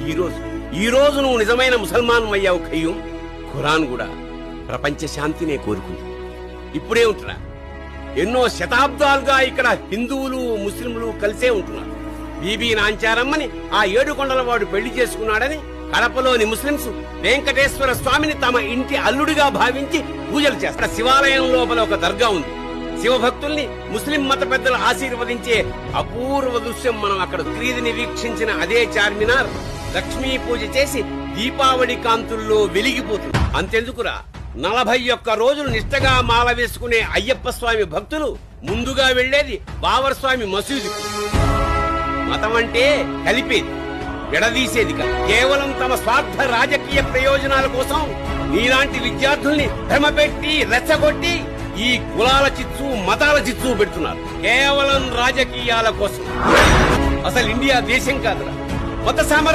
ఈ రోజు నువ్వు నిజమైన ముసల్మాన్ అయ్యావు ఖయ్యూం. ఖురాన్ కూడా ప్రపంచ శాంతినే కోరుకుంది. ఇప్పుడే ఉంటున్నా, ఎన్నో శతాబ్దాలుగా ఇక్కడ హిందువులు ముస్లింలు కలిసే ఉంటున్నారు. బీబీ నాంచారమ్మని ఆ 7 కొండల వాడు పెళ్లి చేసుకున్నాడని కడపలోని ముస్లింస్ వెంకటేశ్వర స్వామిని తమ ఇంటి అల్లుడిగా భావించి పూజలు చేస్తారు. శివాలయం లోపల ఒక దర్గా ఉంది. శివభక్తుల్ని ముస్లిం మత పెద్దలు ఆశీర్వదించే అపూర్వ దృశ్యం మనం అక్కడ క్రీదిని వీక్షించిన అదే చార్మినార్ లక్ష్మీ పూజ చేసి దీపావళి కాంతుల్లో వెలిగిపోతుంది. అంతెందుకురా, 41 రోజులు నిష్టగా మాల వేసుకునే అయ్యప్ప స్వామి భక్తులు ముందుగా వెళ్లేది బావర్ స్వామి మసీదు. మతం అంటే కలిపేది, విడదీసేది కాదు. కేవలం తమ స్వార్థ రాజకీయ ప్రయోజనాల కోసం నీలాంటి విద్యార్థుల్ని భ్రమపెట్టి రెచ్చగొట్టి ఈ కులాల చిచ్చు మతాల చిచ్చు పెడుతున్నారు. కేవలం రాజకీయాల కోసం. అసలు ఇండియా దేశం కాదురా, మత సామరస్యం